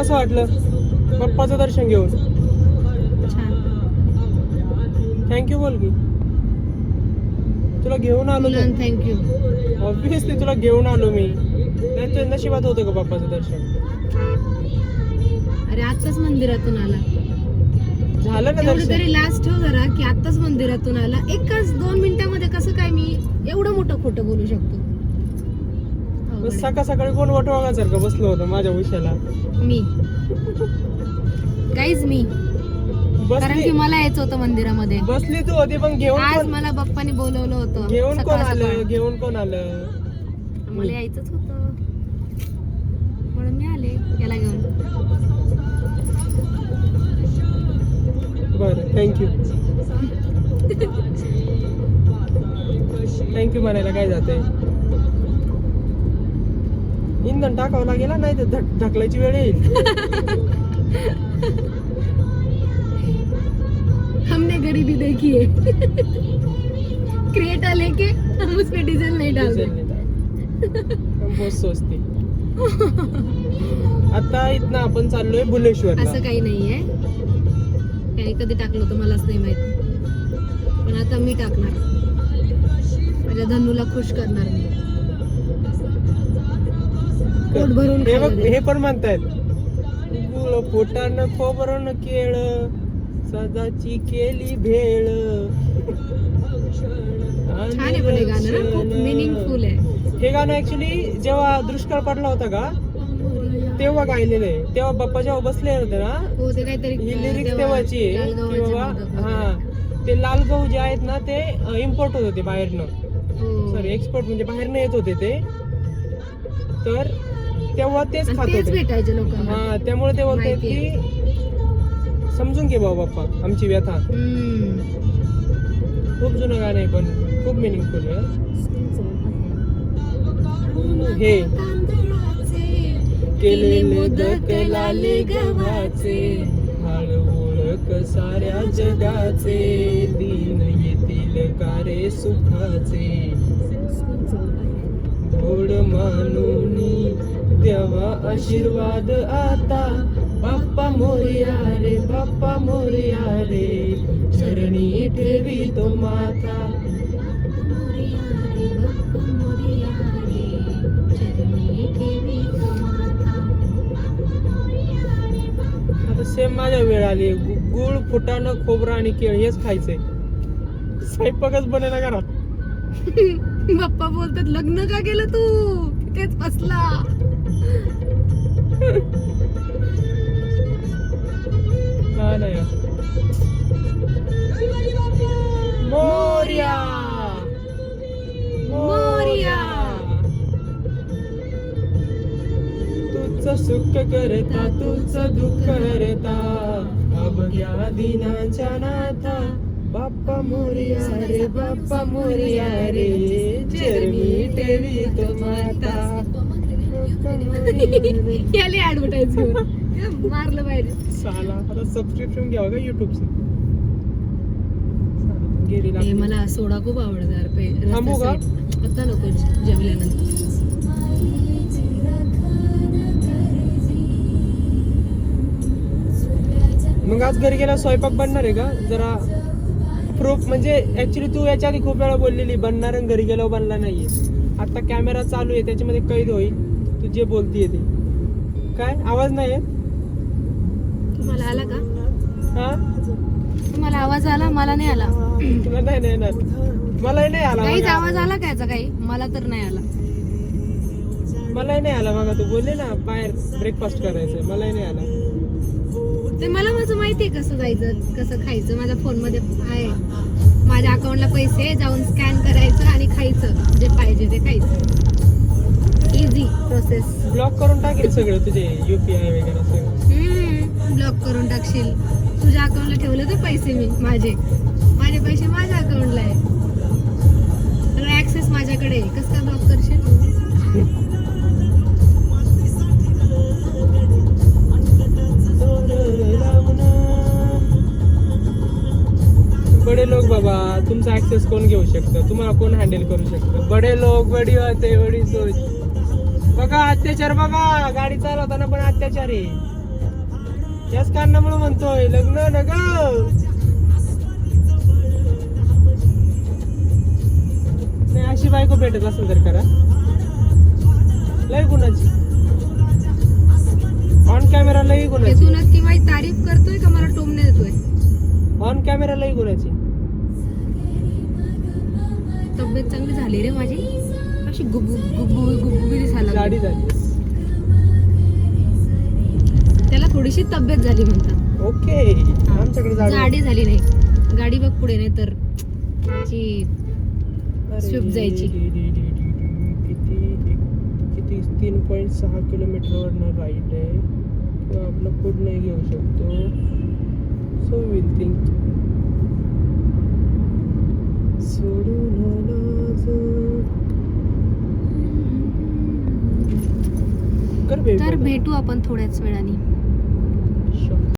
कसं वाटलं बाप्पाचं दर्शन घेऊन? छान. थँक्यू बोल की. तुला घेऊन आलो थँक्यू. ऑब्विसली तुला घेऊन आलो मी. त्यांच्या नशिबात होतं का बाप्पाचं दर्शन? अरे आत्ताच मंदिरातून आला. झालं ना एवढं दर्शन? तरी लास्ट ठेव जरा की आत्ताच मंदिरातून आला. एकाच 2 मिनिटामध्ये कसं काय मी एवढं मोठं खोटं बोलू शकतो? बस सकाळ सकाळी कोण वटवागासारखं बसलं होतं माझ्या उशाला? मी गाईज मी कारण की बसली मला यायचं होतं मंदिरामध्ये. बसली तू होती पण घेऊन आज कोण? मला बाप्पाने बोलवलं होतं. घेऊन कोण सकाळ आलं? सकाळ. घेऊन कोण आलं? मला यायचंच होतं म्हणून मी आले याला घेऊन. बरं थँक्यू. थँक्यू म्हणायला काय जातंय? इंधन टाकावं लागेल ना, नाही तर ढकलायची वेळ येईल. हमने गरीबी देखी है. क्रिएटा लेके हम उसमें डीजल नहीं डालते. बहुत स्वस्ती. आता इथनं आपण चाललोय बुलेश्वरला. असं काही नाहीये. काही कधी टाकलं होतं मलाच नाही माहित, पण आता मी टाकणार. माझ्या धन्नूला खुश करणार मी. पोट भरून हे खायला बघ, दे. हे पण म्हणतायत गुळ पोटानं खोबरं केळ सदाची केली भेळ. छान आहे पण हे गाणं ना, खूप मिनिंगफुल आहे. हे गाणं ऍक्च्युली जेव्हा दुष्काळ पडला होता का तेव्हा गायलेलं आहे. तेव्हा बाप्पा जेव्हा बसले होते ना, हो ते काहीतरी ही लिरिक्स तेव्हाची आहे की लालगव्हाचे बाबा मोदक वगैरे. हा ते लाल गहू जे आहेत ना ते इम्पोर्ट होत होते बाहेरनं. हो. सॉरी एक्सपोर्ट म्हणजे बाहेरनं येत होते ते. तर तेव्हा तेच आणि खात तेच होते. भेटायचे लोकांना. हा त्यामुळे ते बोलतायत माहिती की समजून घे बाबा बाप्पा आमची व्यथा. खूप जुनं गाणं आहे पण खूप मिनिंगफुल आहे. हे केले मोदक लाले गव्हाचे हाळ ओळख साऱ्या जगाचे दिन येतील कारे सुखाचे गोड मानुनी देवा आशीर्वाद आता बाप्पा मोरया रे बाप्पा मोरया रे चरणी ठेवी तो माथा. आता सेम माझ्या वेळ आली. गुळ फुटाणं खोबरं आणि केळ हेच खायचंय. स्वयंपाकच बनेना घरात. बाप्पा बोलतात लग्न का केलं तू तेच फसला. हा नाही मोरया मोरया. तुझं सुख करता तुझं दुःख हरता अवघ्या दिनाच्या नाथा बाप्पा मोरया रे बाप्पा मोरया रे चरणी ठेवी तो माता. याले ऍडव्हर्टाइज मारलं पाहिजे. साला आता सबस्क्रिप्शन घ्यावं का युट्यूबचं? गेली हे लागली. मला सोडा खूप आवडतं यार पे थांबू का? आता नको जेवल्यानंतर. मग आज घरी गेला स्वयंपाक बनणार आहे का? जरा प्रूफ म्हणजे ऍक्च्युली तू याच्या आधी खूप वेळा बोललेली बनणार आणि घरी गेल्यावर बनला नाहीये. आता कॅमेरा चालू आहे त्याच्यामध्ये कैद होईल तू जे बोलतीये ते. काय आवाज नाही येत? तुम्हाला आला का? हा तुम्हाला आवाज आला? मला नाही आला. तुला नाही येणार. मलाही नाही आला. काहीच बघा. आवाज आला कायचा काही? मला तर नाही आला. मलाही नाही आला. बघा तू बोलले ना बाहेर ब्रेकफास्ट करायचंय मलाही नाही आला. ते मला माझं माहितीये कसं जायचं कसं खायचं. माझ्या फोन मध्ये आहे. माझ्या अकाउंटला पैसे जाऊन स्कॅन करायचं आणि खायचं जे पाहिजे ते खायचं. Easy process. ब्लॉक करून टाकेल सगळं तुझे UPI वगैरे सगळं. ब्लॉक करून टाकशील. तुझ्या अकाउंटला ठेवले ते पैसे मी माझे पैसे माझ्या अकाउंटला आहे. सगळं ऍक्सेस माझ्याकडे आहे. कसं काय ब्लॉक करशील? बडे लोक बाबा तुमचा ऍक्सेस कोण घेऊ शकतं? तुम्हाला कोण हँडल करू शकतं? बडे लोक बडी होते बडी सोच. बघा अत्याचार बघा गाडी चालवताना पण अत्याचार आहे. याच कारणामुळे म्हणतोय लग्न न ग. नाही अशी बायको भेटत असेल तर करा. लय गुणाची ऑन कॅमेरा लई हे गुणाची. तू नक्की माझी तारीफ करतोय का मला टोमणे देतोय? ऑन कॅमेरा लई गुणाची. तब्येत चांगली झाली रे माझी. अशी गुबगुबी दिसायला गाडी लागली. झाली. त्याला थोडीशी तब्येत झाली म्हणतात. ओके आमच्याकडे गाडी गाडी झाली नाही. गाडी बघ पुढे नाही तर ची स्विफ्ट जायची. किती 3.6 किलोमीटरवरनं राईट आहे किंवा आपलं पुढं नाही घेऊ शकतो. सो विल थिंक कर तर भेटू आपण थोड्याच वेळाने.